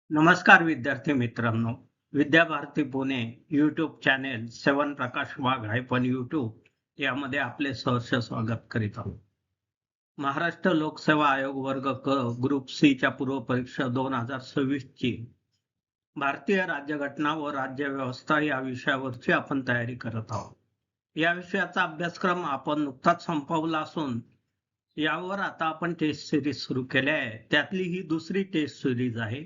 नमस्कार विद्यार्थी मित्रांनो. विद्याभारती पुणे यूट्यूब चॅनेल सेवन प्रकाश वाघ हायफन यूट्यूब यामध्ये आपले सहर्ष स्वागत करीत आहोत. महाराष्ट्र लोकसेवा आयोग वर्ग क ग्रुप सी च्या पूर्व परीक्षा 2026 ची भारतीय राज्यघटना व राज्यव्यवस्था या विषयावरची आपण तयारी करत आहोत. या विषयाचा अभ्यासक्रम आपण नुकताच संपवला असून यावर आता आपण टेस्ट सिरीज सुरू केली आहे. त्यातली ही दुसरी टेस्ट सिरीज आहे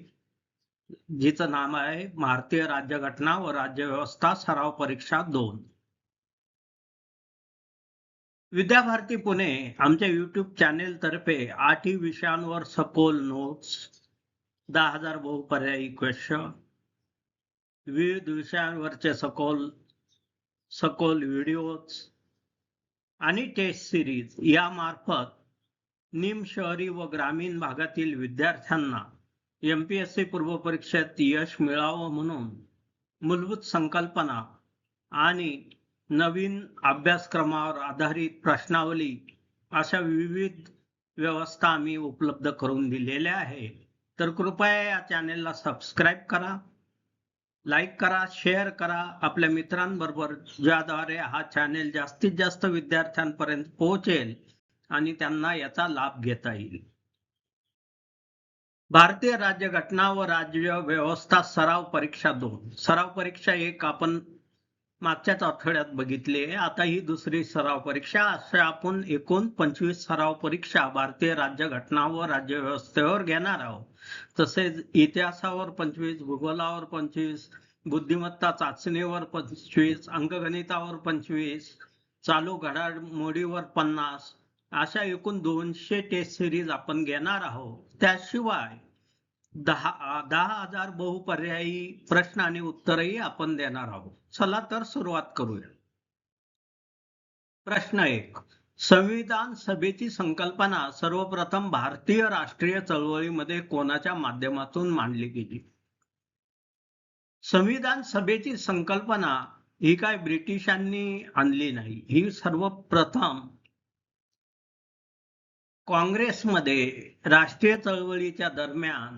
जिचं नाव आहे भारतीय राज्यघटना व राज्यव्यवस्था सराव परीक्षा 2. विद्याभारती पुणे आमच्या युट्यूब चॅनेल तर्फे 8 विषयांवर सखोल नोट्स, 10,000 बहुपर्यायी क्वेश्चन, विविध विषयांवरचे सखोल व्हिडिओज आणि टेस्ट सिरीज यामार्फत निम शहरी व ग्रामीण भागातील विद्यार्थ्यांना एमपीएससी पूर्व परीक्षेत यश मिळावं म्हणून मूलभूत संकल्पना आणि नवीन अभ्यासक्रमावर आधारित प्रश्नावली अशा विविध व्यवस्था आम्ही उपलब्ध करून दिलेल्या आहे. तर कृपया या चॅनेलला सबस्क्राईब करा, लाईक करा, शेअर करा आपल्या मित्रांबरोबर, ज्याद्वारे हा चॅनेल जास्तीत जास्त विद्यार्थ्यांपर्यंत पोहोचेल आणि त्यांना याचा लाभ घेता येईल. भारतीय राज्यघटना व राज्य व्यवस्था सराव परीक्षा 2. सराव परीक्षा 1 आपण मागच्याच आठवड्यात बघितली आहे. आता ही दुसरी सराव परीक्षा. अशा आपण एकूण 25 सराव परीक्षा भारतीय राज्यघटना व राज्यव्यवस्थेवर घेणार आहोत. तसेच इतिहासावर 25, भूगोलावर 25, बुद्धिमत्ता चाचणीवर 25, अंकगणितावर 25, चालू घडामोडीवर 50 अशा एकूण 200 टेस्ट सिरीज आपण घेणार आहोत. त्याशिवाय 10,000 बहुपर्यायी प्रश्न आणि उत्तरही आपण देणार आहोत. चला तर सुरुवात करूया. प्रश्न 1. संविधान सभेची संकल्पना सर्वप्रथम भारतीय राष्ट्रीय चळवळीमध्ये कोणाच्या माध्यमातून मांडली गेली? संविधान सभेची संकल्पना ही काय ब्रिटिशांनी आणली नाही. ही सर्वप्रथम काँग्रेसमध्ये राष्ट्रीय चळवळीच्या दरम्यान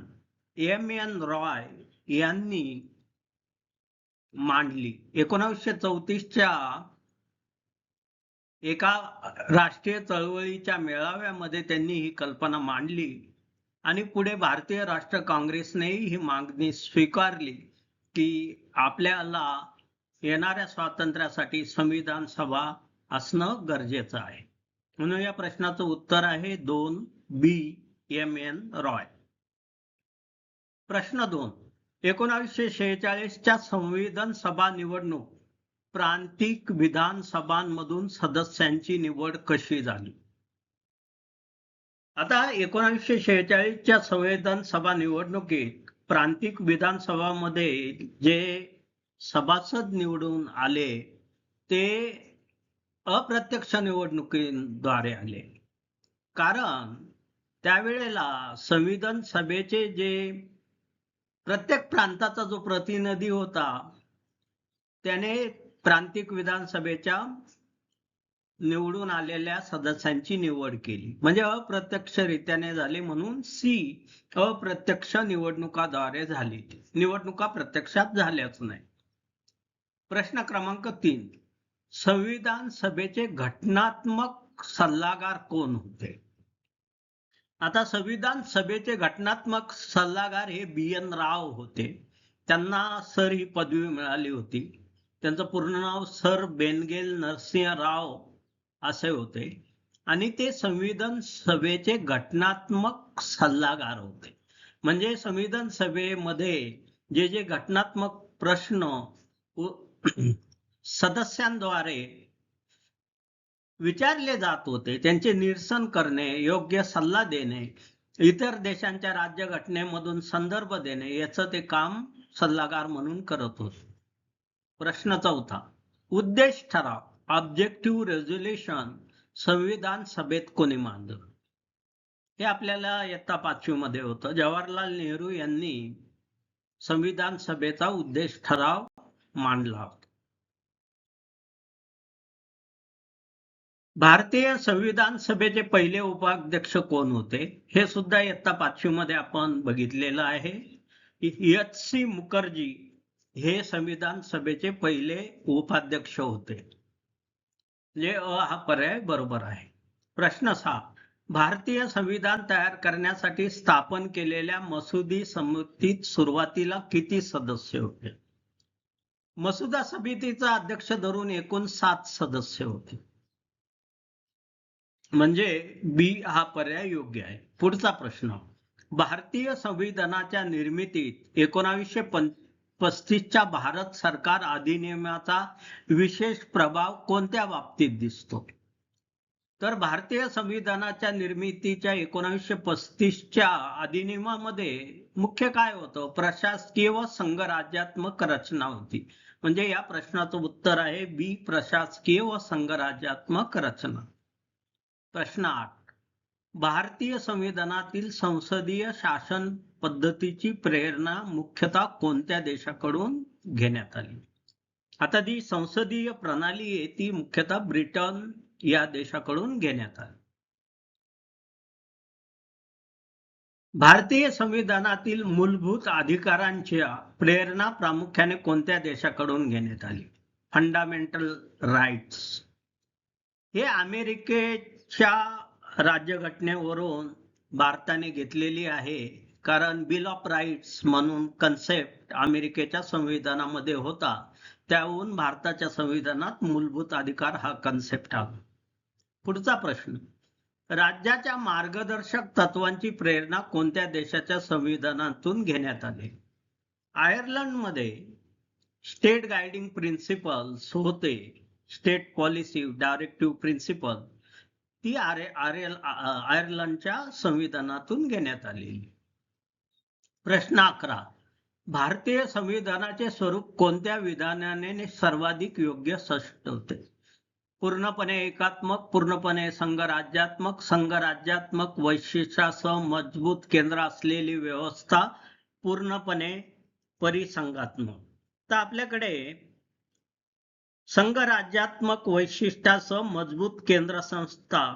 एम.एन. रॉय यांनी मांडली. 1934च्या एका राष्ट्रीय चळवळीच्या मेळाव्यामध्ये त्यांनी ही कल्पना मांडली आणि पुढे भारतीय राष्ट्र काँग्रेसनेही ही मागणी स्वीकारली की आपल्याला येणाऱ्या स्वातंत्र्यासाठी संविधान सभा असणं गरजेचं आहे. म्हणून या प्रश्नाचं उत्तर आहे 2B, एम.एन. रॉय. प्रश्न 2. 1946च्या संविधान सभा निवडणूक प्रांतिक विधानसभांमधून सदस्यांची निवड कशी झाली? आता 1946च्या संविधान सभा निवडणुकीत प्रांतिक विधानसभामध्ये जे सभासद निवडून आले ते अप्रत्यक्ष निवडणुकीद्वारे आले. कारण त्यावेळेला संविधान सभेचे जे प्रत्येक प्रांताचा जो प्रतिनिधी होता त्याने प्रांतिक विधानसभेच्या निवडून आलेल्या सदस्यांची निवड केली. म्हणजे अप्रत्यक्षरित्याने झाले, म्हणून सी अप्रत्यक्ष निवडणुकाद्वारे झाली. निवडणुका प्रत्यक्षात झाल्याच नाही. प्रश्न क्रमांक 3. संविधान सभेचे घटनात्मक सल्लागार कोण होते? आता संविधान सभेचे घटनात्मक सल्लागार हे बी.एन. राव होते. त्यांना सर ही पदवी मिळाली होती. त्यांचं पूर्ण नाव सर बेनगेल नरसिंह राव असे होते आणि ते संविधान सभेचे घटनात्मक सल्लागार होते. म्हणजे संविधान सभेमध्ये जे जे घटनात्मक प्रश्न सदस्यांद्वारे विचारले जात होते त्यांचे निरसन करणे, योग्य सल्ला देणे, इतर देशांच्या राज्यघटनेमधून संदर्भ देणे याचं ते काम सल्लागार म्हणून करत होते. प्रश्न 4. उद्देश ठराव ऑब्जेक्टिव्ह रेझोल्युशन संविधान सभेत कोणी मांडलं? हे आपल्याला इयत्ता 5वी मध्ये होतं. जवाहरलाल नेहरू यांनी संविधान सभेचा उद्देश ठराव मांडला होता. भारतीय संविधान सभेचे पहिले उपाध्यक्ष कोण होते? हे सुद्धा इयत्ता 5वी मध्ये आपण बघितलेलं आहे. एच.सी. मुखर्जी हे संविधान सभेचे पहिले उपाध्यक्ष होते. म्हणजे हा पर्याय बरोबर आहे. प्रश्न 6. भारतीय संविधान तयार करण्यासाठी स्थापन केलेल्या मसुदी समितीत सुरुवातीला किती सदस्य होते? मसुदा समितीचा अध्यक्ष धरून एकूण 7 सदस्य होते. म्हणजे बी हा पर्याय योग्य आहे. पुढचा प्रश्न. भारतीय संविधानाच्या निर्मितीत 1935च्या भारत सरकार अधिनियमाचा विशेष प्रभाव कोणत्या बाबतीत दिसतो? तर भारतीय संविधानाच्या निर्मितीच्या 1935च्या अधिनियमामध्ये मुख्य काय होतं? प्रशासकीय व संघराज्यात्मक रचना होती. म्हणजे या प्रश्नाचं उत्तर आहे बी, प्रशासकीय व संघराज्यात्मक रचना. प्रश्न 8. भारतीय संविधानातील संसदीय शासन पद्धतीची प्रेरणा मुख्यतः कोणत्या देशाकडून घेण्यात आली? आता जी संसदीय प्रणाली आहे ती मुख्यतः ब्रिटन या देशाकडून घेण्यात आली. भारतीय संविधानातील मूलभूत अधिकारांच्या प्रेरणा प्रामुख्याने कोणत्या देशाकडून घेण्यात आली? Fundamental rights. हे अमेरिकेच्या राज्यघटनेवरून भारताने घेतलेली आहे, कारण बिल ऑफ राईट्स म्हणून कन्सेप्ट अमेरिकेच्या संविधानामध्ये होता, त्याहून भारताच्या संविधानात मूलभूत अधिकार हा कन्सेप्ट आला. पुढचा प्रश्न. राज्याच्या मार्गदर्शक तत्वांची प्रेरणा कोणत्या देशाच्या संविधानातून घेण्यात आली? आयर्लंडमध्ये स्टेट गाइडिंग प्रिन्सिपल्स होते, स्टेट पॉलिसी डायरेक्टिव्ह प्रिन्सिपल, ती आयर्लंडच्या संविधानातून घेण्यात आलेली. प्रश्न 11. भारतीय संविधानाचे स्वरूप कोणत्या विधानाने सर्वाधिक योग्य स्पष्ट होते? पूर्णपणे एकात्मक, पूर्णपणे संघराज्यात्मक, संघराज्यात्मक वैशिष्ट्यासह मजबूत केंद्र असलेली व्यवस्था, पूर्णपणे परिसंघात्मक. तर आपल्याकडे संघराज्यात्मक वैशिष्ट्यासह मजबूत केंद्र संस्था,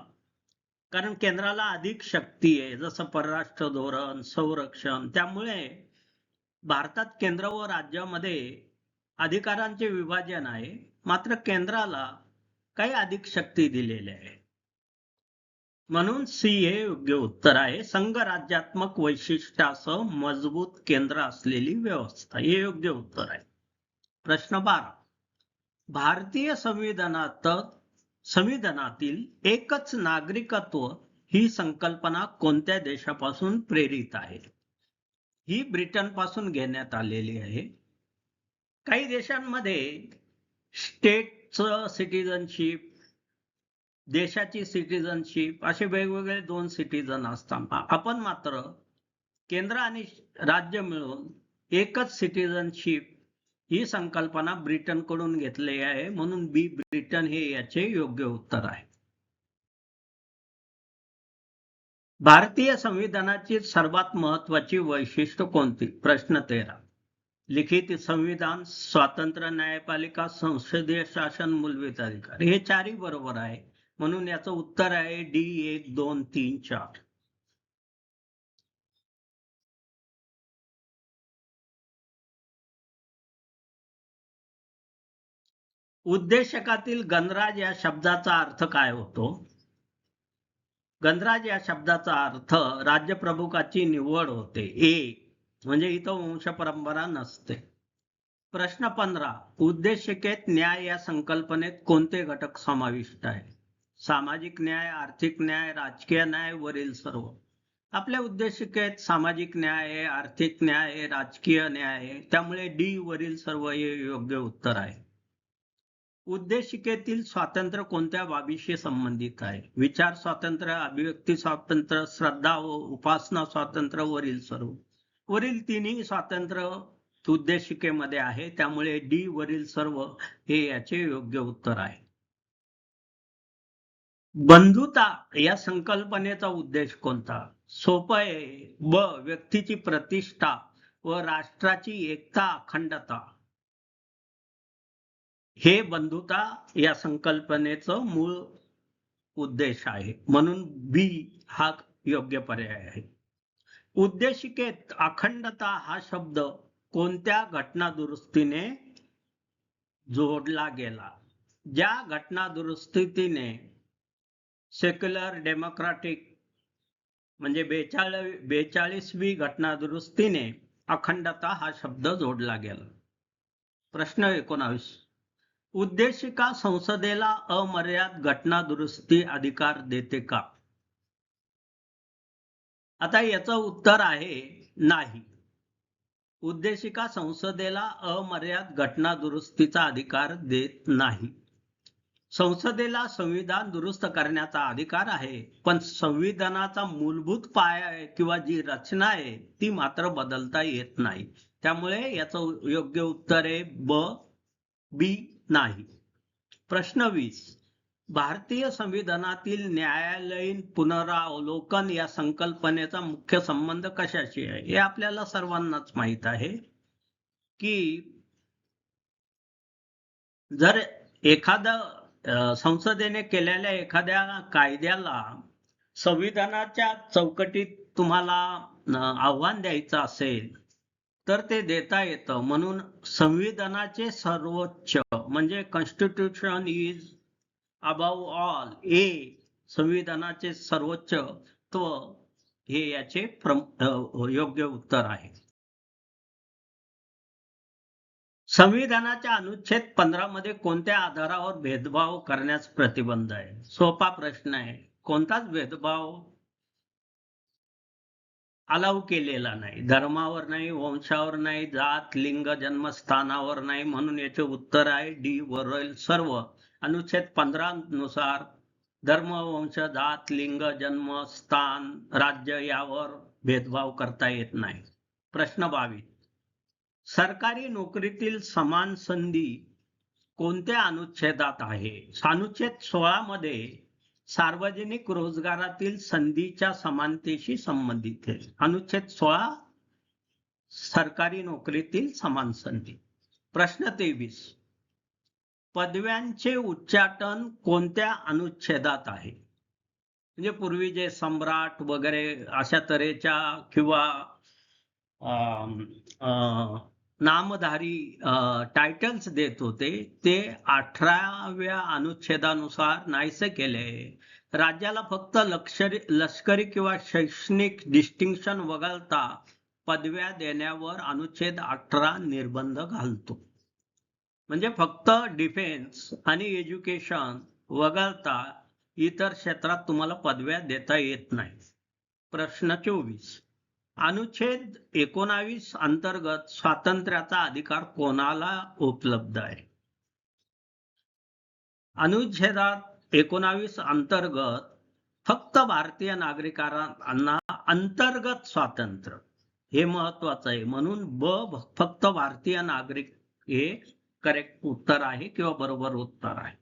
कारण केंद्राला अधिक शक्ती आहे, जसं परराष्ट्र धोरण, संरक्षण, त्यामुळे भारतात केंद्र व राज्यामध्ये अधिकारांचे विभाजन आहे, मात्र केंद्राला काही अधिक शक्ती दिलेली आहे. म्हणून सी हे योग्य उत्तर आहे. संघराज्यात्मक वैशिष्ट्यासह मजबूत केंद्र असलेली व्यवस्था हे योग्य उत्तर आहे. प्रश्न 12. भारतीय संविधानातील एकच नागरिकत्व ही संकल्पना कोणत्या देशापासून प्रेरित आहे? ही ब्रिटन पासून घेण्यात आलेली आहे. काही देशांमध्ये स्टेटचं सिटिझनशिप, देशाची सिटिझनशिप असे वेगवेगळे 2 सिटिझन असतात. आपण मात्र केंद्र आणि राज्य मिळून एकच सिटिझनशिप ही संकल्पना ब्रिटन कडून घेतली आहे, म्हणून बी, ब्रिटन हे याचे योग्य उत्तर आहे. भारतीय संविधानाची सर्वात महत्वाची वैशिष्ट्य कोणती? प्रश्न 13. लिखित संविधान, स्वातंत्र्य न्यायपालिका, संसदीय शासन, मूलभूत अधिकार. हे 4ही बरोबर आहे, म्हणून याचं उत्तर आहे डी 1, 2, 3, 4. उद्देशकातील गणराज या शब्दाचा अर्थ काय होतो? गणराज या शब्दाचा अर्थ राज्यप्रमुखाची निवड होते. म्हणजे इथं वंश परंपरा नसते. प्रश्न 15. उद्देशिकेत न्याय या संकल्पनेत कोणते घटक समाविष्ट आहे? सामाजिक न्याय, आर्थिक न्याय, राजकीय न्याय, वरील सर्व. आपल्या उद्देशिकेत सामाजिक न्याय आहे, आर्थिक न्याय आहे, राजकीय न्याय आहे, त्यामुळे डी वरील सर्व हे योग्य उत्तर आहे. उद्देशिकेतील स्वातंत्र्य कोणत्या बाबीशी संबंधित आहे? विचार स्वातंत्र्य, अभिव्यक्ती स्वातंत्र्य, श्रद्धा व उपासना स्वातंत्र्य, वरील सर्व. वरील 3ही स्वातंत्र्य उद्देशिकेमध्ये आहे, त्यामुळे डी वरील सर्व हे याचे योग्य उत्तर आहे. बंधुता या संकल्पनेचा उद्देश कोणता? सोपं आहे. ब, व्यक्तीची प्रतिष्ठा व राष्ट्राची एकता, अखंडता हे बंधुता या संकल्पनेचं मूळ उद्देश आहे, म्हणून बी हा योग्य पर्याय आहे. उद्देशिकेत अखंडता हा शब्द कोणत्या घटना दुरुस्तीने जोडला गेला? ज्या घटना दुरुस्तीने सेक्युलर डेमोक्रेटिक म्हणजे 42वी घटना दुरुस्तीने अखंडता हा शब्द जोडला गेला. प्रश्न 19. उद्देशिका संसदेला अमर्याद घटना दुरुस्ती अधिकार देते का? आता याचं उत्तर आहे नाही. उद्देशिका संसदेला अमर्याद घटना दुरुस्तीचा अधिकार देत नाही. संसदेला संविधान दुरुस्त करण्याचा अधिकार आहे, पण संविधानाचा मूलभूत पाया आहे किंवा जी रचना आहे ती मात्र बदलता येत नाही. त्यामुळे याचं योग्य उत्तर आहे बी नाही. प्रश्न 20. भारतीय संविधानातील न्यायालयीन पुनरावलोकन या संकल्पनेचा मुख्य संबंध कशाशी आहे? हे आपल्याला सर्वांनाच माहित आहे की जर संसदेने केलेल्या एखाद्या कायद्याला संविधानाच्या चौकटीत तुम्हाला आव्हान द्यायचं असेल तर ते देता येतं. म्हणून संविधानाचे सर्वोच्च म्हणजे कॉन्स्टिट्यूशन इज अबव ऑल संविधानाचे सर्वोच्चत्व हे याचे योग्य उत्तर आहे. संविधानाच्या अनुच्छेद 15 मध्ये कोणत्या आधारावर भेदभाव करण्यास प्रतिबंध आहे? सोपा प्रश्न आहे. कोणताच भेदभाव अलाउ केलेला नाही. धर्मावर नाही, वंशावर नाही, जात, लिंग, जन्मस्थानावर नाही. म्हणून याचे उत्तर आहे डी वरील सर्व. अनुच्छेद 15 नुसार धर्म, वंश, जात, लिंग, जन्मस्थान, राज्य यावर भेदभाव करता येत नाही. प्रश्न 22. सरकारी नोकरीतील समान संधी कोणत्या अनुच्छेदात आहे? अनुच्छेद 16 मध्ये सार्वजनिक रोजगारातील संधीच्या समानतेशी संबंधित आहे. अनुच्छेद 16 सरकारी नोकरीतील समान संधी. प्रश्न 23. पदव्यांचे उच्चाटन कोणत्या अनुच्छेदात आहे? म्हणजे पूर्वी जे सम्राट वगैरे अशा तऱ्हेच्या किंवा नामधारी टायटल्स देत होते ते 18व्या अनुच्छेदानुसार नाहीसे केले. राज्याला फक्त लष्करी किंवा शैक्षणिक डिस्टिंक्शन वगळता पदव्या देण्यावर अनुच्छेद 18 निर्बंध घालतो. म्हणजे फक्त डिफेन्स आणि एज्युकेशन वगळता इतर क्षेत्रात तुम्हाला पदव्या देता येत नाही. प्रश्न 24. अनुच्छेद 19 अंतर्गत स्वातंत्र्याचा अधिकार कोणाला उपलब्ध आहे? अनुच्छेदात 19 अंतर्गत फक्त भारतीय नागरिकांना अंतर्गत स्वातंत्र्य हे महत्वाचं आहे. म्हणून फक्त भारतीय नागरिक हे करेक्ट उत्तर आहे किंवा बरोबर उत्तर आहे.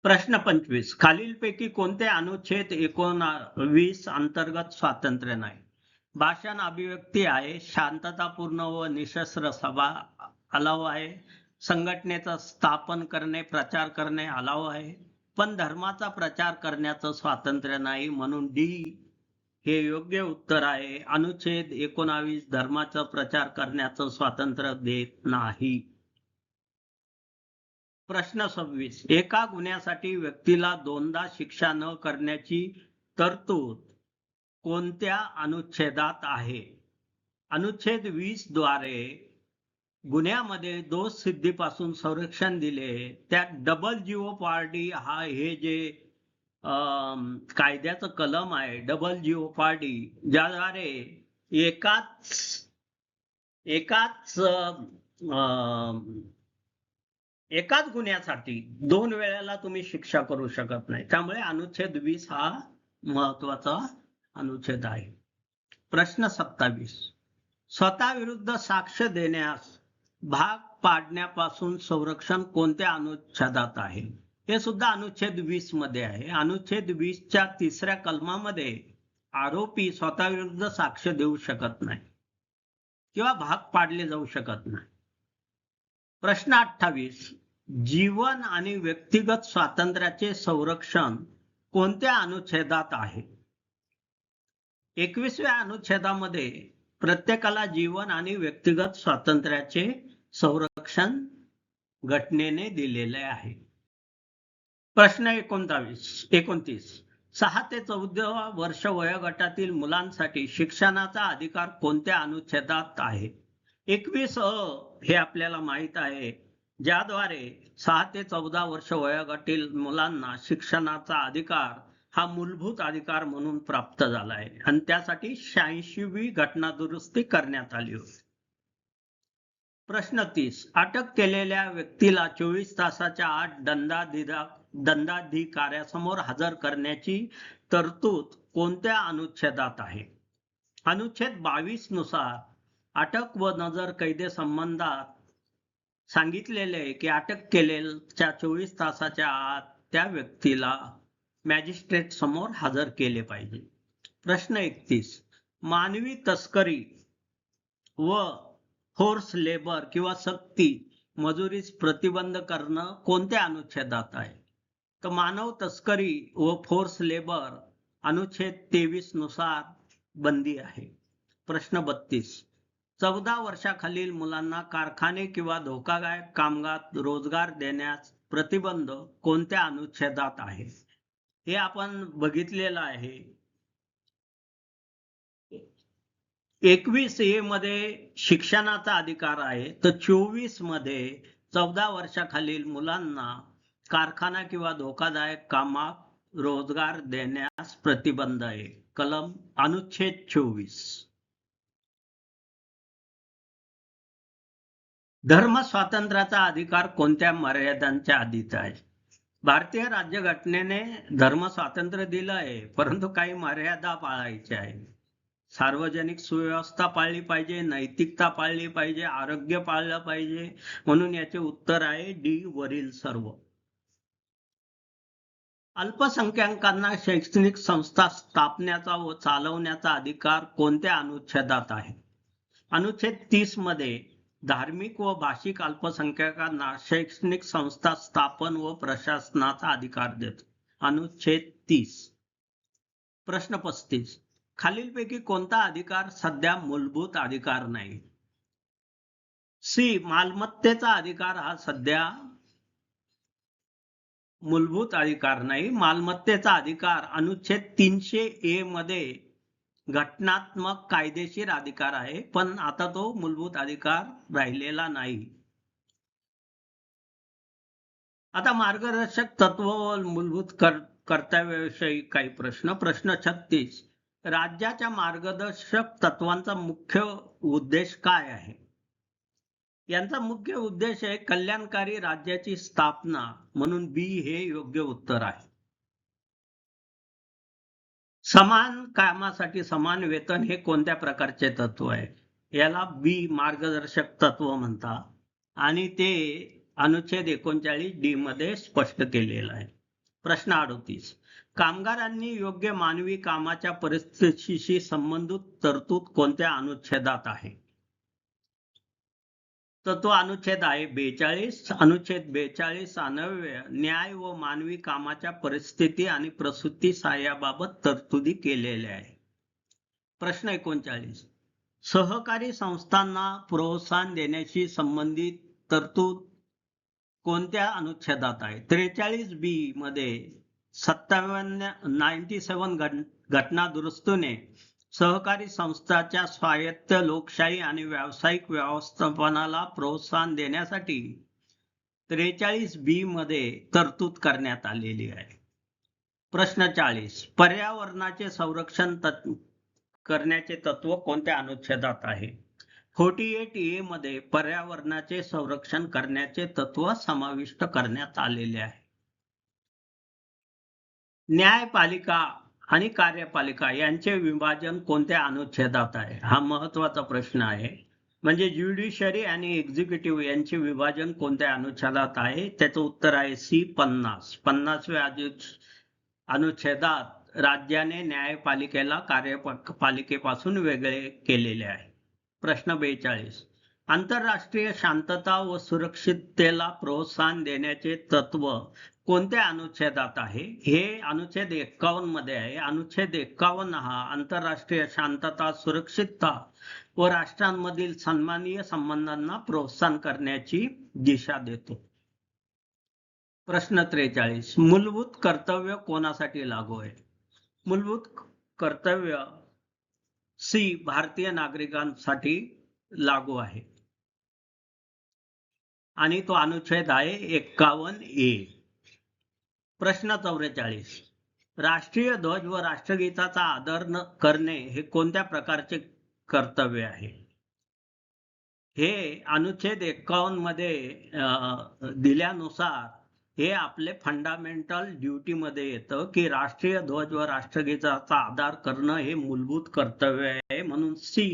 प्रश्न 25. खालीलपैकी कोणते अनुच्छेद 19 अंतर्गत स्वातंत्र्य नाही? भाषण अभिव्यक्ती आहे, शांततापूर्ण व निशस्त्र सभा अलाव आहे, संघटनेचा स्थापन करणे, प्रचार करणे अलाव आहे, पण धर्माचा प्रचार करण्याचं स्वातंत्र्य नाही. म्हणून डी हे योग्य उत्तर आहे. अनुच्छेद 19 धर्माचा प्रचार करण्याचं स्वातंत्र्य देत नाही. प्रश्न 26. एका गुन्ह्यासाठी व्यक्तीला दोनदा शिक्षा न करण्याची तरतूद कोणत्या अनुच्छेदात आहे? अनुच्छेद 20 द्वारे गुन्ह्यामध्ये दोष सिद्धीपासून संरक्षण दिले. त्यात डबल जीओपार्डी हा हे जे कायद्याचं कलम आहे डबल जीओपार्डी, ज्याद्वारे एकाच गुन्ह्यासाठी 2 वेळेला तुम्ही शिक्षा करू शकत नाही. त्यामुळे अनुच्छेद 20 हा महत्वाचा अनुच्छेद आहे. प्रश्न 27. स्वतः विरुद्ध साक्ष देण्यास भाग पाडण्यापासून संरक्षण कोणत्या अनुच्छेदात आहे? हे सुद्धा अनुच्छेद 20 मध्ये आहे. अनुच्छेद 20च्या 3ऱ्या कलमामध्ये आरोपी स्वतः विरुद्ध साक्ष देऊ शकत नाही किंवा भाग पाडले जाऊ शकत नाही. प्रश्न 28. जीवन आणि व्यक्तिगत स्वातंत्र्याचे संरक्षण कोणत्या अनुच्छेदात आहे? 21व्या अनुच्छेदामध्ये प्रत्येकाला जीवन आणि व्यक्तिगत स्वातंत्र्याचे संरक्षण घटनेने दिलेले आहे. प्रश्न 29 6 ते 14 वर्ष वयोगटातील मुलांसाठी शिक्षणाचा अधिकार कोणत्या अनुच्छेदात आहे? 21 हे आपल्याला माहित आहे, ज्याद्वारे 6 ते 14 वर्ष वयोगटातील मुलांना शिक्षणाचा अधिकार हा मूलभूत अधिकार म्हणून प्राप्त झाला आहे आणि त्यासाठी 86वी घटना दुरुस्ती करण्यात आली होती. प्रश्न 30 अटक केलेल्या व्यक्तीला 24 तासाच्या आत दंडाधिकाऱ्यासमोर हजर करण्याची तरतूद कोणत्या अनुच्छेदात आहे? अनुच्छेद 22 नुसार अटक व नजर कैदे संबंधात सांगितलेले आहे की अटक केलेल्या 24 तासाच्या आत त्या व्यक्तीला मॅजिस्ट्रेट समोर हजर केले पाहिजे. प्रश्न 31 मानवी तस्करी व फोर्स लेबर किंवा सक्ती मजुरीस प्रतिबंध करणं कोणत्या अनुच्छेदात आहे? तर मानव तस्करी व फोर्स लेबर अनुच्छेद 23 नुसार बंदी आहे. प्रश्न 32 14 वर्षाखालील मुलांना कारखाने किंवा धोकादायक कामात रोजगार देण्यास प्रतिबंध कोणत्या अनुच्छेदात आहे? हे आपण बघितलेलं आहे. 21A मध्ये शिक्षणाचा अधिकार आहे, तर 24 मध्ये 14 वर्षाखालील मुलांना कारखाना किंवा धोकादायक कामात रोजगार देण्यास प्रतिबंध आहे. कलम अनुच्छेद 24. धर्म स्वातंत्र्याचा अधिकार कोणत्या मर्यादांच्या अधीन आहे? भारतीय राज्यघटनेने धर्म स्वातंत्र्य दिलं आहे, परंतु काही मर्यादा पाळायच्या आहे. सार्वजनिक सुव्यवस्था पाळली पाहिजे, नैतिकता पाळली पाहिजे, आरोग्य पाळलं पाहिजे. म्हणून याचे उत्तर आहे डी वरील सर्व. अल्पसंख्याकांना शैक्षणिक संस्था स्थापण्याचा व चालवण्याचा अधिकार कोणत्या अनुच्छेदात आहे? अनुच्छेद 30 मध्ये धार्मिक व भाषिक अल्पसंख्याकांना शैक्षणिक संस्था स्थापन व प्रशासनाचा अधिकार देतो. अनुच्छेद 30. प्रश्न 35 खालीलपैकी कोणता अधिकार सध्या मूलभूत अधिकार नाही? सी मालमत्तेचा अधिकार हा सध्या मूलभूत अधिकार नाही. मालमत्तेचा अधिकार अनुच्छेद 300A मध्ये घटनात्मक कायदेशीर अधिकार आहे, पण आता तो मूलभूत अधिकार राहिलेला नाही. आता मार्गदर्शक तत्व व मूलभूत कर्तव्याविषयी काही प्रश्न. प्रश्न 36 राज्याच्या मार्गदर्शक तत्वांचा मुख्य उद्देश काय आहे? यांचा मुख्य उद्देश आहे कल्याणकारी राज्याची स्थापना, म्हणून बी हे योग्य उत्तर आहे. समान कामासाठी समान वेतन हे कोणत्या प्रकारचे तत्व आहे? याला बी मार्गदर्शक तत्व म्हणतात आणि ते अनुच्छेद 39D मध्ये स्पष्ट केलेलं आहे. प्रश्न 38 कामगारांनी योग्य मानवी कामाच्या परिस्थितीशी संबंधित तरतूद कोणत्या अनुच्छेदात आहे? तर तो अनुच्छेद आहे 42. अनुच्छेद 42 अन्वये न्याय व मानवी कामाच्या परिस्थिती आणि प्रसूती सहाय्याबाबत तरतुदी केलेल्या आहे. प्रश्न 39 सहकारी संस्थांना प्रोत्साहन देण्याशी संबंधित तरतूद कोणत्या अनुच्छेदात आहे? 43B मध्ये 97 घटना दुरुस्तीने सहकारी संस्थांच्या स्वायत्त लोकशाही आणि व्यावसायिक व्यवस्थापनाला प्रोत्साहन देण्यासाठी 43B मध्ये तरतूद करण्यात आलेली आहे. प्रश्न 40 पर्यावरणाचे संरक्षण करण्याचे तत्व कोणत्या अनुच्छेदात आहे? 48A मध्ये पर्यावरणाचे संरक्षण करण्याचे तत्व समाविष्ट करण्यात आलेले आहे. न्यायपालिका आणि कार्यपालिका यांचे विभाजन कोणत्या अनुच्छेदात आहे? हा महत्त्वाचा प्रश्न आहे. म्हणजे ज्युडिशरी आणि एक्झिक्युटिव्ह यांचे विभाजन कोणत्या अनुच्छेदात आहे? त्याचं उत्तर आहे सी 50. 50व्या अनुच्छेदात राज्याने न्यायपालिकेला कार्यपालिकेपासून वेगळे केलेले आहे. प्रश्न 42 आंतरराष्ट्रीय शांतता व सुरक्षिततेला प्रोत्साहन देण्याचे तत्व कोणत्या अनुच्छेदात आहे? हे अनुच्छेद 51 मध्ये आहे. अनुच्छेद 51 हा आंतरराष्ट्रीय शांतता, सुरक्षितता व राष्ट्रांमधील सन्मानीय संबंधांना प्रोत्साहन करण्याची दिशा देतो. प्रश्न 43. मूलभूत कर्तव्य कोणासाठी लागू आहे? मूलभूत कर्तव्य सी भारतीय नागरिकांसाठी लागू आहे आणि तो अनुच्छेद आहे 51A. प्रश्न 44. राष्ट्रीय ध्वज व राष्ट्रगीताचा आदर करणे हे कोणत्या प्रकारचे कर्तव्य आहे? हे अनुच्छेद 51 मध्ये दिल्यानुसार हे आपले फंडामेंटल ड्युटी मध्ये येतं की राष्ट्रीय ध्वज व राष्ट्रगीताचा आदर करणं हे मूलभूत कर्तव्य आहे. म्हणून सी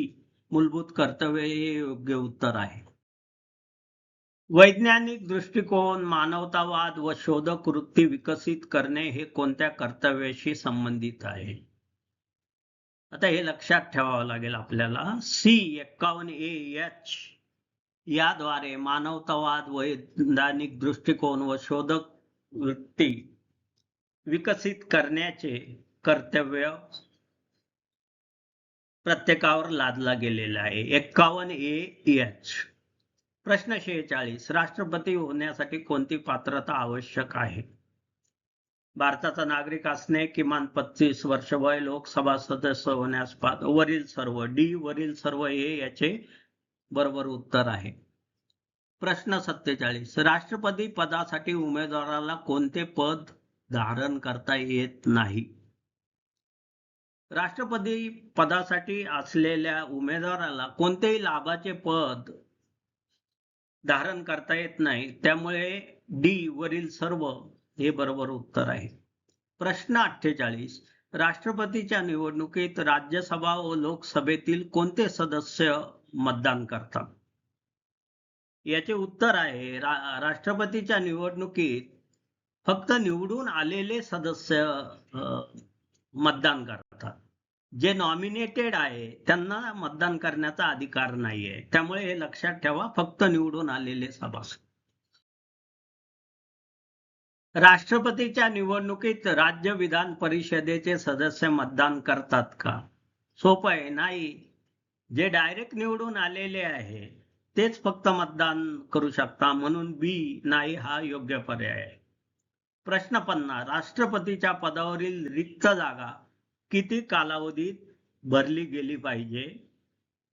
मूलभूत कर्तव्य हे योग्य उत्तर आहे. वैज्ञानिक दृष्टिकोन, मानवतावाद व शोधक वृत्ती विकसित करणे हे कोणत्या कर्तव्याशी संबंधित आहे? आता हे लक्षात ठेवावं लागेल आपल्याला. सी 51AH याद्वारे मानवतावाद, वैज्ञानिक दृष्टिकोन व शोधक वृत्ती विकसित करण्याचे कर्तव्य प्रत्येकावर लादला गेलेला आहे. 51AH. प्रश्न 46. राष्ट्रपती होण्यासाठी कोणती पात्रता आवश्यक आहे? भारताचा नागरिक असणे, किमान 35 वर्ष वय, लोकसभा सदस्य होण्यास वरील सर्व. डी वरील सर्व हे याचे बरोबर उत्तर आहे. प्रश्न 47. राष्ट्रपती पदासाठी उमेदवाराला कोणते पद धारण करता येत नाही? राष्ट्रपती पदासाठी असलेल्या उमेदवाराला कोणतेही लाभाचे पद धारण करता येत नाही. त्यामुळे डी वरील सर्व हे बरोबर उत्तर आहे. प्रश्न 48. राष्ट्रपतीच्या निवडणुकीत राज्यसभा व लोकसभेतील कोणते सदस्य मतदान करतात? याचे उत्तर आहे राष्ट्रपतीच्या निवडणुकीत फक्त निवडून आलेले सदस्य मतदान करतात. जे नॉमिनेटेड आहे त्यांना मतदान करण्याचा अधिकार नाहीये. त्यामुळे हे लक्षात ठेवा, फक्त निवडून आलेले सभासद. राष्ट्रपतीच्या निवडणुकीत राज्य विधान परिषदेचे सदस्य मतदान करतात का? सोपं आहे, नाही. जे डायरेक्ट निवडून आलेले आहे तेच फक्त मतदान करू शकता. म्हणून बी नाही हा योग्य पर्याय आहे. प्रश्न 50. राष्ट्रपतीच्या पदावरील रिक्त जागा किती कालावधीत भरली गेली पाहिजे?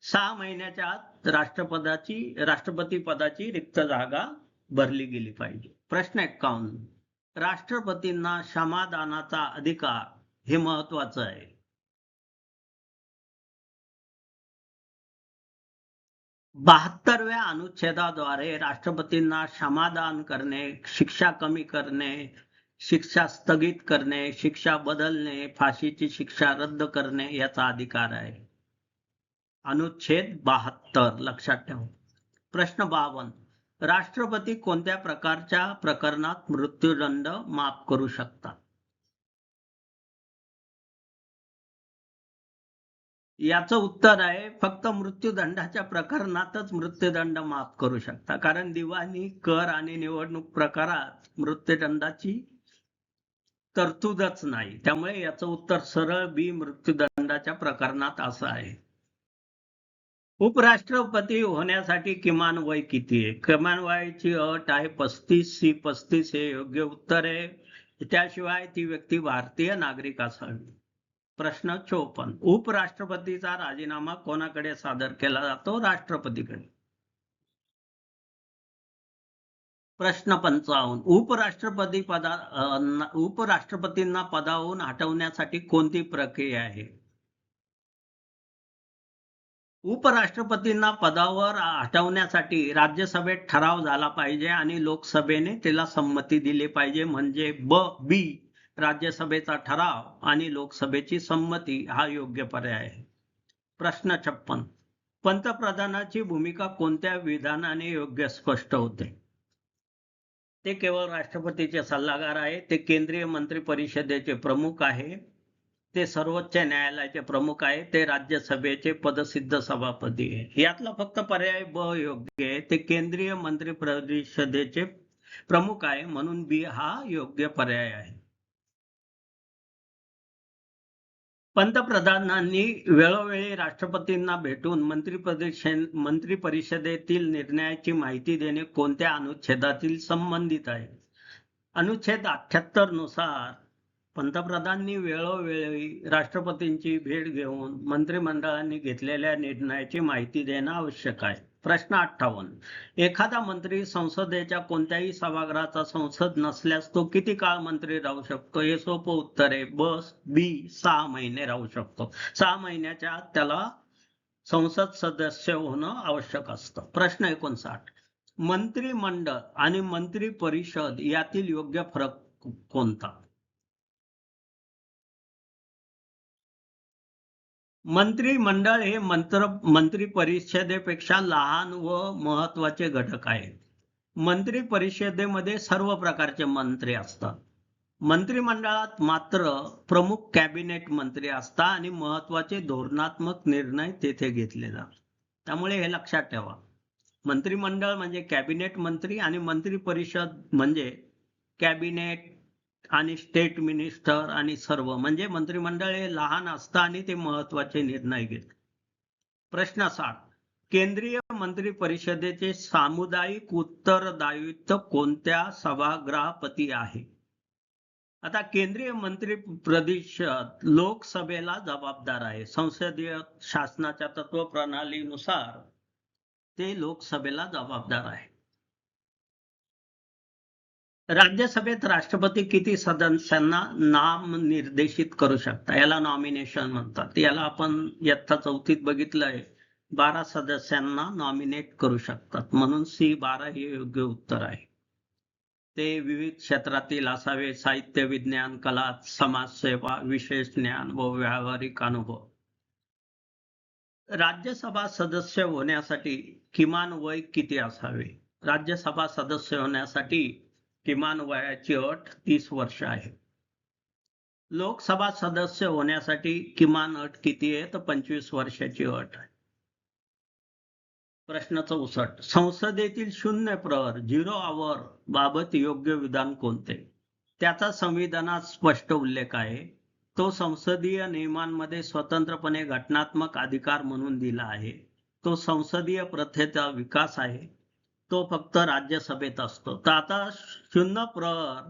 6 महिन्याच्या आत राष्ट्रपती पदाची रिक्त जागा भरली गेली पाहिजे. प्रश्न 51. राष्ट्रपतींना क्षमादानाचा अधिकार हे महत्वाचं आहे. बहात्तरव्या अनुच्छेदाद्वारे राष्ट्रपतींना क्षमादान करणे, शिक्षा कमी करणे, शिक्षा स्थगित करणे, शिक्षा बदलणे, फाशीची शिक्षा रद्द करणे याचा अधिकार आहे. अनुच्छेद 72 लक्षात ठेवा. प्रश्न 52. राष्ट्रपती कोणत्या प्रकारच्या प्रकरणात मृत्यूदंड माफ करू शकतात? याचं उत्तर आहे फक्त मृत्यूदंडाच्या प्रकरणातच मृत्यूदंड माफ करू शकता. कारण दिवाणी, कर आणि निवडणूक प्रकारात मृत्यूदंडाची तरतूदच नाही. त्यामुळे याचं उत्तर सरळ बी मृत्यूदंडाच्या प्रकरणात असं आहे. उपराष्ट्रपती होण्यासाठी किमान वय किती आहे? किमान वयाची अट आहे 35. सी 35 हे योग्य उत्तर आहे. त्याशिवाय ती व्यक्ती भारतीय नागरिक असावी. प्रश्न 54. उपराष्ट्रपतीचा राजीनामा कोणाकडे सादर केला जातो? राष्ट्रपतीकडे. प्रश्न 55. उपराष्ट्रपतींना पदावरून हटवण्यासाठी कोणती प्रक्रिया आहे? उपराष्ट्रपतींना पदावर हटवण्यासाठी राज्यसभेत ठराव झाला पाहिजे आणि लोकसभेने त्याला संमती दिली पाहिजे. म्हणजे बी राज्यसभेचा ठराव आणि लोकसभेची संमती हा योग्य पर्याय आहे. प्रश्न 56. पंतप्रधानाची भूमिका कोणत्या विधानाने योग्य स्पष्ट होते? ते केवळ राष्ट्रपतीचे सल्लागार आहे. ते केंद्रीय मंत्री परिषदेचे प्रमुख आहे. ते सर्वोच्च न्यायालयाचे प्रमुख आहे. ते राज्यसभेचे पदसिद्ध सभापती आहे. यातला फक्त पर्याय ब योग्य आहे. ते केंद्रीय मंत्री परिषदेचे प्रमुख आहे, म्हणून बी हा योग्य पर्याय आहे. पंतप्रधानांनी वेळोवेळी राष्ट्रपतींना भेटून मंत्री परिषदेतील निर्णयाची माहिती देणे कोणत्या अनुच्छेदातील संबंधित आहे? अनुच्छेद 78 नुसार पंतप्रधानांनी वेळोवेळी राष्ट्रपतींची भेट घेऊन मंत्रिमंडळाने घेतलेल्या निर्णयाची माहिती देणं आवश्यक आहे. प्रश्न 58. एखादा मंत्री संसदेच्या कोणत्याही सभागृहाचा संसद नसल्यास तो किती काळ मंत्री राहू शकतो? हे सोपं उत्तर आहे. बी 6 महिने राहू शकतो. 6 महिन्याच्या आत त्याला संसद सदस्य होणं आवश्यक असतं. प्रश्न 59. मंत्रिमंडळ आणि मंत्री परिषद यातील योग्य फरक कोणता? मंत्रिमंडळ हे मंत्री परिषदेपेक्षा लहान व महत्वाचे घटक आहेत. मंत्री परिषदेमध्ये सर्व प्रकारचे मंत्री असतात. मंत्रिमंडळात मात्र प्रमुख कॅबिनेट मंत्री असतात आणि महत्वाचे धोरणात्मक निर्णय तेथे घेतले जातात. त्यामुळे हे लक्षात ठेवा. मंत्रिमंडळ म्हणजे कॅबिनेट मंत्री आणि मंत्री परिषद म्हणजे कॅबिनेट आणि स्टेट मिनिस्टर आणि सर्व, म्हणजे मंत्रिमंडळ हे लहान असतं आणि ते महत्वाचे निर्णय घेतात. प्रश्न 60. केंद्रीय मंत्री परिषदेचे सामुदायिक उत्तरदायित्व कोणत्या सभागृहापती आहे? आता केंद्रीय मंत्री परिषद लोकसभेला जबाबदार आहे. संसदीय शासनाच्या तत्वप्रणालीनुसार ते लोकसभेला जबाबदार आहे. राज्यसभेत राष्ट्रपती किती सदस्यांना नामनिर्देशित करू शकता? याला नॉमिनेशन म्हणतात. याला आपण इयत्ता 4थीत बघितलंय. 12 सदस्यांना नॉमिनेट करू शकतात, म्हणून सी 12 हे योग्य उत्तर आहे. ते विविध क्षेत्रातील असावे. साहित्य, विज्ञान, कला, समाजसेवा, विशेष ज्ञान व व्यावहारिक अनुभव. राज्यसभा सदस्य होण्यासाठी किमान वय किती असावे? राज्यसभा सदस्य होण्यासाठी किमान वयाची अट 30 वर्ष आहे. लोकसभा सदस्य होण्यासाठी किमान अट किती आहे? तर 25 वर्षाची अट आहे. प्रश्न 64. संसदेतील शून्य प्रहर 0 आवर बाबत योग्य विधान कोणते? त्याचा संविधानात स्पष्ट उल्लेख आहे. तो संसदीय नियमांमध्ये स्वतंत्रपणे घटनात्मक अधिकार म्हणून दिला आहे. तो संसदीय प्रथेचा विकास आहे. तो फक्त राज्यसभेत असतो. तर आता शून्य प्रहर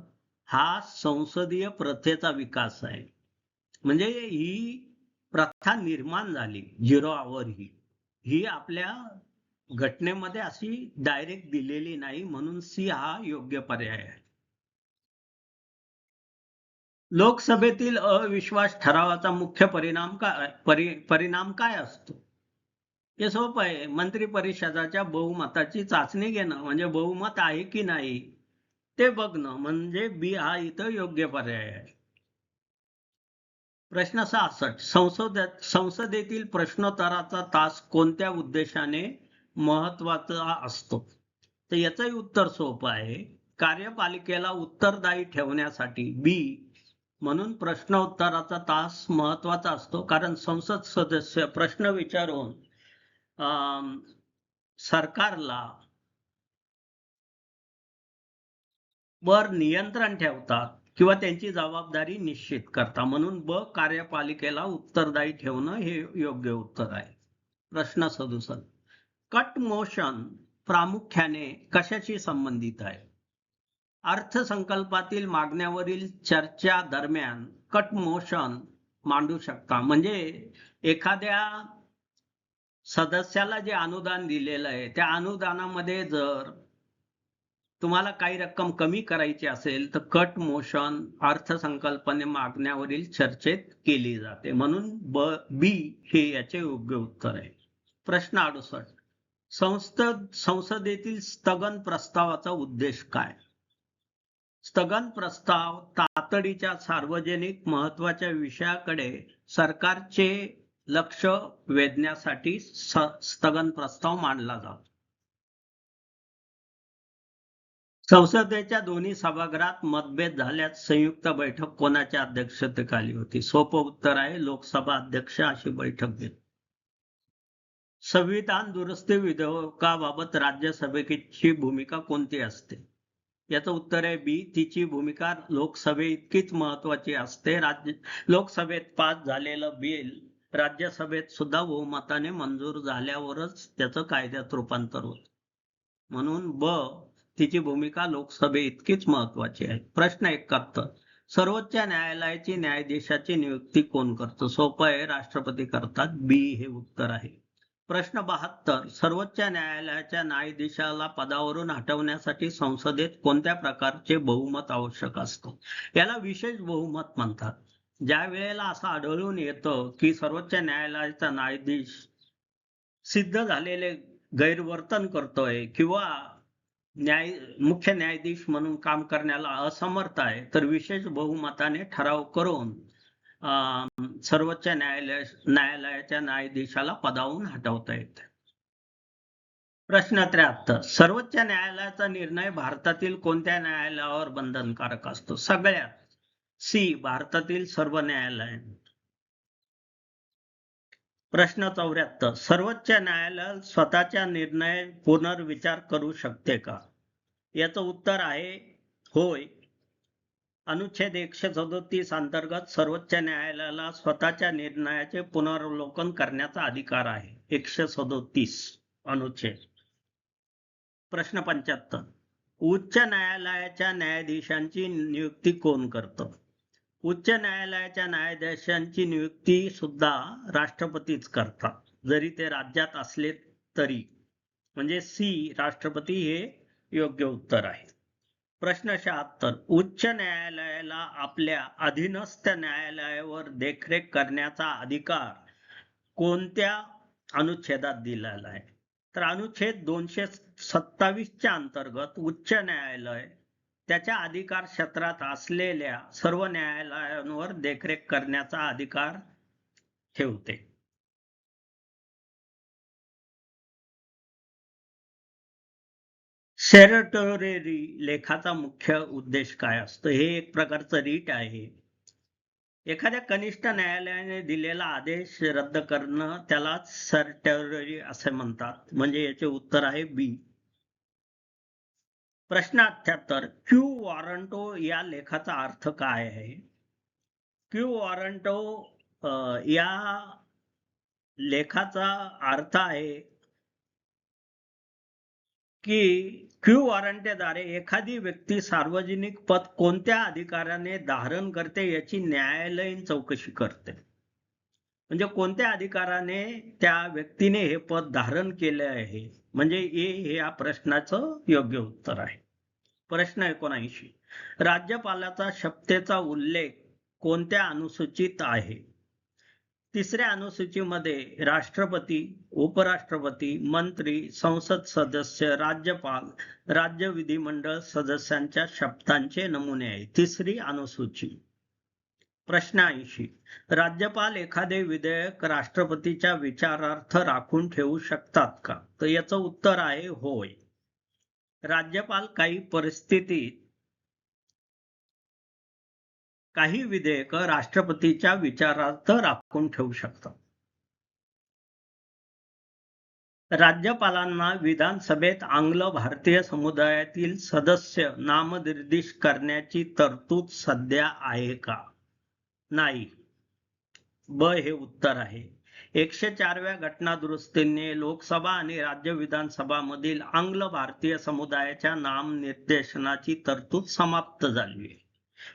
हा संसदीय प्रथेचा विकास आहे. म्हणजे ही प्रथा निर्माण झाली 0 आवर ही आपल्या घटनेमध्ये अशी डायरेक्ट दिलेली नाही, म्हणून सी हा योग्य पर्याय आहे. लोकसभेतील अविश्वास ठरावाचा मुख्य परिणाम काय असतो? हे सोपं आहे. मंत्री परिषदाच्या बहुमताची चाचणी घेणं, म्हणजे बहुमत आहे की नाही ते बघणं, म्हणजे बी हा इथं योग्य पर्याय आहे. प्रश्न 66. संसदेतील प्रश्नोत्तराचा तास कोणत्या उद्देशाने महत्वाचा असतो? तर याचंही उत्तर सोपं आहे. कार्यपालिकेला उत्तरदायी ठेवण्यासाठी. बी, म्हणून प्रश्नोत्तराचा तास महत्वाचा असतो, कारण संसद सदस्य प्रश्न विचारून सरकारला वर नियंत्रण ठेवतात किंवा त्यांची जबाबदारी निश्चित करतात. म्हणून ब, कार्यपालिकेला उत्तरदायी ठेवणं हे योग्य उत्तर आहे. प्रश्न 67. कट मोशन प्रामुख्याने कशाशी संबंधित आहे? अर्थसंकल्पातील मागण्यावरील चर्चा दरम्यान कट मोशन मांडू शकता. म्हणजे एखाद्या सदस्याला जे अनुदान दिलेलं आहे त्या अनुदानामध्ये जर तुम्हाला काही रक्कम कमी करायची असेल तर कट मोशन अर्थसंकल्पने मागण्यावरील चर्चेत केली जाते. म्हणून बी हे याचे योग्य उत्तर आहे. प्रश्न 68. संसदेतील स्थगन प्रस्तावाचा उद्देश काय? स्थगन प्रस्ताव तातडीच्या सार्वजनिक महत्वाच्या विषयाकडे सरकारचे लक्ष वेधण्यासाठी स्थगन प्रस्ताव मांडला जातो. संसदेच्या दोन्ही सभागृहात मतभेद झाल्यास संयुक्त बैठक कोणाच्या अध्यक्षतेखाली होती? सोपं उत्तर आहे लोकसभा अध्यक्ष अशी बैठक घेत. संविधान दुरुस्ती विधेयकाबाबत राज्यसभेची भूमिका कोणती असते? याचं उत्तर आहे बी. तिची भूमिका लोकसभेइतकीच महत्वाची असते. लोकसभेत पास झालेलं बिल राज्यसभेत सुद्धा बहुमताने मंजूर झाल्यावरच त्याचं कायद्यात रूपांतर होतं. म्हणून ब. तिची भूमिका लोकसभेइतकीच महत्वाची आहे. प्रश्न 71. सर्वोच्च न्यायालयाची न्यायाधीशाची नियुक्ती कोण करतं? सोपं आहे राष्ट्रपती करतात. बी हे उत्तर आहे. प्रश्न 72. सर्वोच्च न्यायालयाच्या न्यायाधीशाला पदावरून हटवण्यासाठी संसदेत कोणत्या प्रकारचे बहुमत आवश्यक असतं? याला विशेष बहुमत म्हणतात. ज्या वेळेला असं आढळून येतं की सर्वोच्च न्यायालयाचा न्यायाधीश सिद्ध झालेले गैरवर्तन करतोय किंवा मुख्य न्यायाधीश म्हणून काम करण्याला असमर्थ आहे, तर विशेष बहुमताने ठराव करून सर्वोच्च न्यायालयाच्या न्यायाधीशाला पदावरून हटवता येते. प्रश्न 73. सर्वोच्च न्यायालयाचा निर्णय भारतातील कोणत्या न्यायालयावर बंधनकारक असतो? सगळ्यात. सी. भारतातील सर्व न्यायालय. प्रश्न 74. सर्वोच्च न्यायालय स्वतःच्या निर्णय पुनर्विचार करू शकते का? याचं उत्तर आहे होय. अनुच्छेद 137 अंतर्गत सर्वोच्च न्यायालयाला स्वतःच्या निर्णयाचे पुनरावलोकन करण्याचा अधिकार आहे. 137 अनुच्छेद. प्रश्न 75. उच्च न्यायालयाच्या न्यायाधीशांची नियुक्ती कोण करतं? उच्च न्यायालयाच्या न्यायाधीशांची नियुक्ती सुद्धा राष्ट्रपतीच करतात, जरी ते राज्यात असले तरी. म्हणजे सी. राष्ट्रपती हे योग्य उत्तर आहे. प्रश्न 76. उच्च न्यायालयाला आपल्या अधीनस्थ न्यायालयावर देखरेख करण्याचा अधिकार कोणत्या अनुच्छेदात दिलेला आहे? तर अनुच्छेद 227च्या अंतर्गत उच्च न्यायालय त्याच्या अधिकार क्षेत्रात असलेल्या सर्व न्यायालयांवर देखरेख करण्याचा अधिकार ठेवते. सेरेटोरी लेखाचा मुख्य उद्देश काय असतो? हे एक प्रकारचं रीट आहे. एखाद्या कनिष्ठ न्यायालयाने दिलेला आदेश रद्द करणं त्याला सेरेटोरी असे म्हणतात. म्हणजे याचे उत्तर आहे बी. प्रश्न 78. क्यू वॉरंटो या लेखाचा अर्थ काय आहे? क्यू वॉरंटो या लेखाचा अर्थ आहे की क्यू वॉरंटद्वारे एखादी व्यक्ती सार्वजनिक पद कोणत्या अधिकाराने धारण करते याची न्यायालयीन चौकशी करते. म्हणजे कोणत्या अधिकाराने त्या व्यक्तीने हे पद धारण केले आहे. म्हणजे ए हे या प्रश्नाचं योग्य उत्तर आहे. प्रश्न 79. राज्यपालाचा शपथेचा उल्लेख कोणत्या अनुसूचित आहे? तिसऱ्या अनुसूचीमध्ये राष्ट्रपती, उपराष्ट्रपती, मंत्री, संसद सदस्य, राज्यपाल, राज्य विधिमंडळ सदस्यांच्या शपथांचे नमुने आहे. तिसरी अनुसूची. प्रश्न 80. राज्यपाल एखादे विधेयक राष्ट्रपतीच्या विचारार्थ राखून ठेवू शकतात का? तर याचं उत्तर आहे होय. राज्यपाल काही परिस्थितीत काही विधेयक राष्ट्रपतीच्या विचारार्थ राखून ठेवू शकतात. राज्यपालांना विधानसभेत आंग्ल भारतीय समुदायातील सदस्य नामनिर्देश करण्याची तरतूद सध्या आहे का? नाही. ब हे उत्तर आहे. 104व्या घटना दुरुस्तीने लोकसभा आणि राज्य विधानसभामधील आंग्ल भारतीय समुदायाच्या नामनिर्देशनाची तरतूद समाप्त झाली आहे.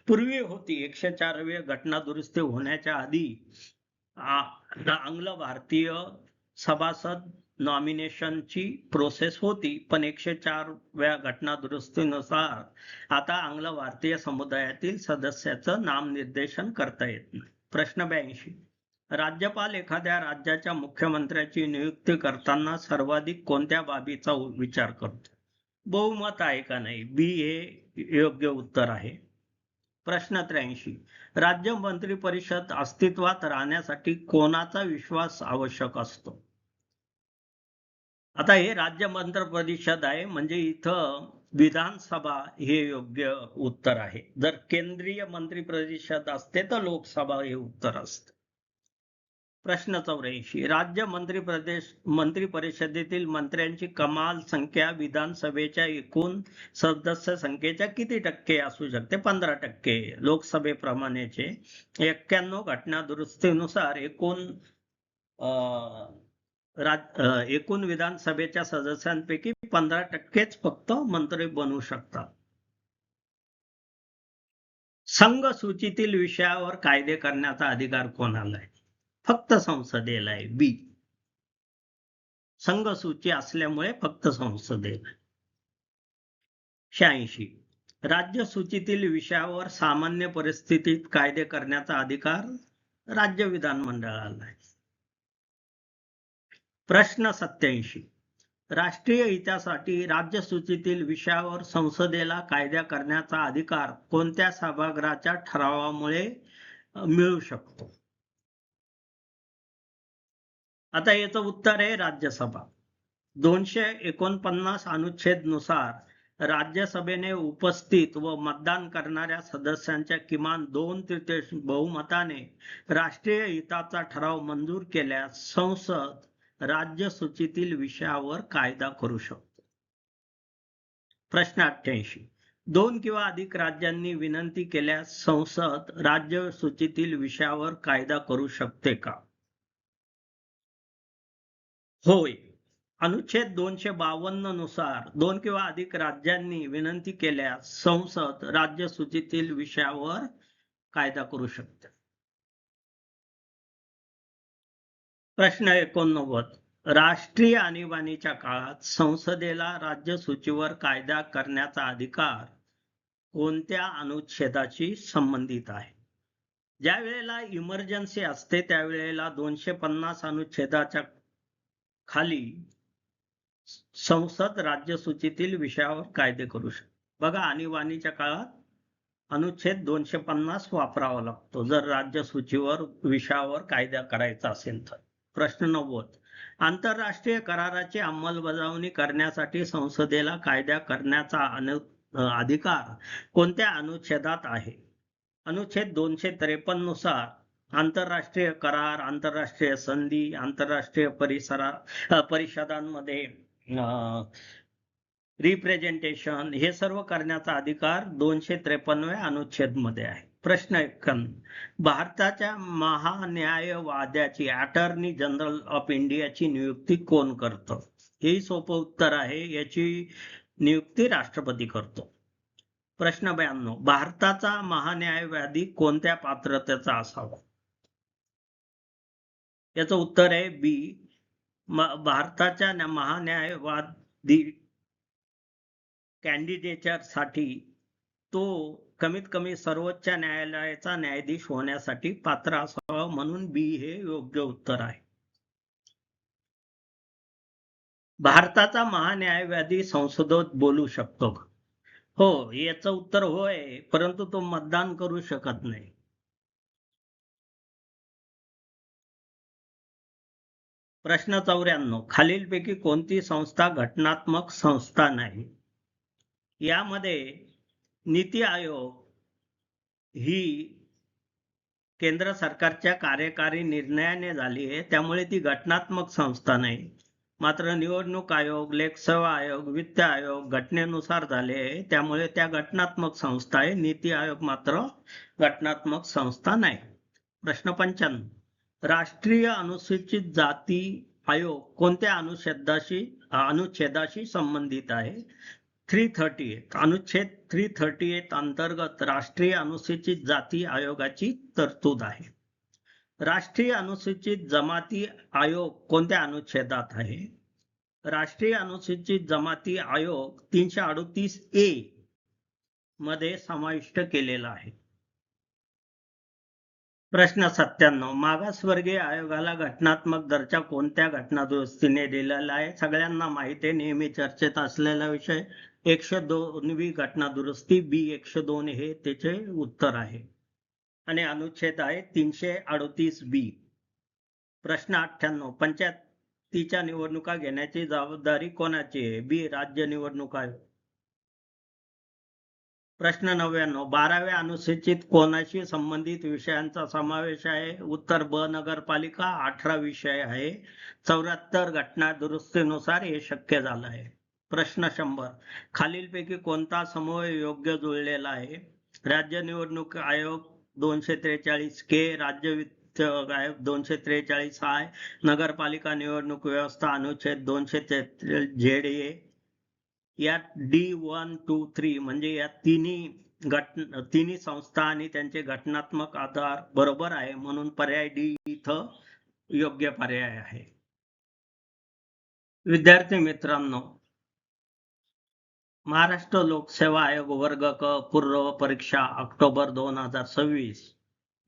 पूर्वी होती. 104व्या घटना दुरुस्ती होण्याच्या आधी आंग्ल भारतीय सभासद नॉमिनेशनची प्रोसेस होती, पण 104व्या घटना दुरुस्तीनुसार आता आंग्ल भारतीय समुदायातील सदस्याचं नामनिर्देशन करता येत नाही. प्रश्न 82. राज्यपाल एखाद्या राज्याच्या मुख्यमंत्र्याची नियुक्ती करताना सर्वाधिक कोणत्या बाबीचा विचार करतो? बहुमत आहे का नाही? बी हे योग्य उत्तर आहे. प्रश्न 83. राज्य मंत्री परिषद अस्तित्वात राहण्यासाठी कोणाचा विश्वास आवश्यक असतो? आता हे राज्य मंत्री परिषद आहे, म्हणजे इथं विधानसभा हे योग्य उत्तर आहे. जर केंद्रीय मंत्रिपरिषद असते तर लोकसभा हे उत्तर असते. प्रश्न 84. राज्य मंत्रिपरिषदेतील मंत्र्यांची कमाल संख्या विधानसभेच्या एकूण सदस्य संख्येच्या किती टक्के असू शकते? 15%. लोकसभेप्रमाणेचे 91 घटना दुरुस्तीनुसार एकूण विधानसभेच्या सदस्यांपैकी 15%च फक्त मंत्री बनू शकतात. संघ सूचीतील विषयावर कायदे करण्याचा अधिकार कोणाला आहे? फक्त संसदेला आहे. बी. संघ सूची असल्यामुळे फक्त संसदेला. 86. राज्य सूचीतील विषयावर सामान्य परिस्थितीत कायदे करण्याचा अधिकार राज्य विधानमंडळाला आहे. प्रश्न 87. राष्ट्रीय हितासाठी राज्य सूचीतील विषयावर संसदेला कायदा करण्याचा अधिकार कोणत्या सभागृहाच्या ठरावामुळे मिळू शकतो? आता याचं उत्तर आहे राज्यसभा. 249 अनुच्छेद नुसार राज्यसभेने उपस्थित व मतदान करणाऱ्या सदस्यांच्या किमान 2/3 बहुमताने राष्ट्रीय हिताचा ठराव मंजूर केल्यास संसद राज्य सूचीतील विषयावर कायदा करू शकतो. प्रश्न 88. 2 किंवा अधिक राज्यांनी विनंती केल्यास संसद राज्य सूचीतील विषयावर कायदा करू शकते का? होय. अनुच्छेद 252 नुसार 2 किंवा अधिक राज्यांनी विनंती केल्यास संसद राज्य सूचीतील विषयावर कायदा करू शकते. प्रश्न 89. राष्ट्रीय आणीबाणीच्या काळात संसदेला राज्य सूचीवर कायदा करण्याचा अधिकार कोणत्या अनुच्छेदाशी संबंधित आहे? ज्या वेळेला इमर्जन्सी असते त्यावेळेला 250 अनुच्छेदाच्या खाली संसद राज्य सूचीतील विषयावर कायदे करू शकते. बघा, आणीबाणीच्या काळात अनुच्छेद 250 वापरावा लागतो जर राज्य सूचीवर विषयावर कायदा करायचा असेल तर. प्रश्न 90. आंतरराष्ट्रीय कराराची अंमलबजावणी करण्यासाठी संसदेला कायदा करण्याचा अधिकार कोणत्या अनुच्छेदात आहे? अनुच्छेद 253 नुसार आंतरराष्ट्रीय करार, आंतरराष्ट्रीय संधी, आंतरराष्ट्रीय परिषदांमध्ये रिप्रेझेंटेशन हे सर्व करण्याचा अधिकार 253व्या अनुच्छेद मध्ये आहे. प्रश्न 51. भारताच्या महान्यायवाद्याची अटॉर्नी जनरल ऑफ इंडियाची नियुक्ती कोण करतं? हेही सोपं उत्तर आहे. याची नियुक्ती राष्ट्रपती करतो. प्रश्न 92. भारताचा महान्यायवादी कोणत्या पात्रतेचा असावा? याचं उत्तर आहे बी. भारताच्या महान्यायवादी कॅन्डिडेचर साठी तो कमीत कमी सर्वोच्च न्यायालयाचा न्यायाधीश होण्यासाठी पात्र असावा, म्हणून बी हे योग्य उत्तर आहे. भारताचा महान्यायवादी संसदेत बोलू शकतो का? हो, याचं उत्तर होय, परंतु तो मतदान करू शकत नाही. प्रश्न 94. खालीलपैकी कोणती संस्था घटनात्मक संस्था नाही? यामध्ये नीती आयोग ही केंद्र सरकारच्या कार्यकारी निर्णयाने झाली आहे, त्यामुळे ती घटनात्मक संस्था नाही. मात्र निवडणूक आयोग, लोकसेवा आयोग, वित्त आयोग घटनेनुसार झाले आहे, त्यामुळे त्या घटनात्मक संस्था आहे. नीती आयोग मात्र घटनात्मक संस्था नाही. प्रश्न 95. राष्ट्रीय अनुसूचित जाती आयोग कोणत्या अनुच्छेदाशी संबंधित आहे? 338. अनुच्छेद 338 अंतर्गत राष्ट्रीय अनुसूचित जाती आयोगाची तरतूद आहे. राष्ट्रीय अनुसूचित जमाती आयोग कोणत्या अनुच्छेदात आहे? राष्ट्रीय अनुसूचित जमाती आयोग 338A मध्ये समाविष्ट केलेला आहे. प्रश्न 97. मागासवर्गीय आयोगाला घटनात्मक दर्जा कोणत्या घटनादुरुस्तीने दिलेला आहे? सगळ्यांना माहिती आहे, नेहमी चर्चेत असलेला विषय. 102वी घटनादुरुस्ती बी. 102 हे त्याचे उत्तर आहे आणि अनुच्छेद आहे 338B. प्रश्न 98. पंचायतीच्या निवडणुका घेण्याची जबाबदारी कोणाची आहे? बी. राज्य निवडणूक आयोग. प्रश्न 99. 12व्या अनुसूचित कोणाशी संबंधित विषयांचा समावेश आहे? उत्तर ब. नगरपालिका. 18 विषय आहे. 74 घटना दुरुस्तीनुसार हे शक्य झालं आहे. प्रश्न 100. खालीलपैकी कोणता समूह योग्य जुळलेला आहे? राज्य निवडणूक आयोग 243 के, राज्य वित्त आयोग 243 आय, नगरपालिका निवडणूक व्यवस्था अनुच्छेद 243 ZA. यात D1, 2, 3 म्हणजे या तिन्ही संस्था आणि त्यांचे घटनात्मक आधार बरोबर आहे, म्हणून पर्याय डी इथं योग्य पर्याय आहे. विद्यार्थी मित्रांनो, महाराष्ट्र लोकसेवा आयोग वर्ग क पूर्व परीक्षा ऑक्टोबर 2026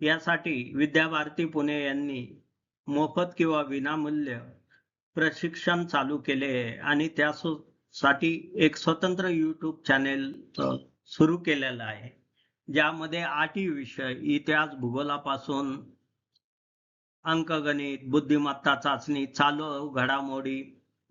यासाठी विद्याभारती पुणे यांनी मोफत किंवा विनामूल्य प्रशिक्षण चालू केले आहे आणि त्यासाठी एक स्वतंत्र YouTube चॅनेल सुरू केलेलं आहे, ज्यामध्ये 8 विषय इतिहास भूगोलापासून अंकगणित, बुद्धिमत्ता चाचणी, चालू घडामोडी,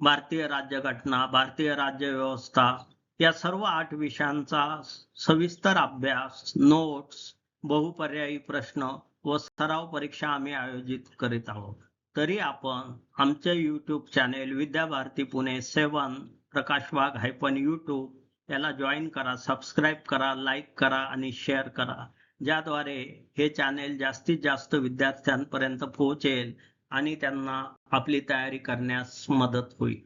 भारतीय राज्यघटना, भारतीय राज्य व्यवस्था या सर्व 8 विषयांचा सविस्तर अभ्यास, नोट्स, बहुपर्यायी प्रश्न व सराव परीक्षा आम्ही आयोजित करीत आहोत. तरी आपण आमचे YouTube चॅनेल विद्याभारती पुणे 7 प्रकाश वाघ -YouTube याला जॉईन करा, सबस्क्राईब करा, लाईक करा आणि शेअर करा, ज्याद्वारे हे चॅनेल जास्तीत जास्त विद्यार्थ्यांपर्यंत पोहोचेल आणि त्यांना आपली तयारी करण्यास मदत होईल.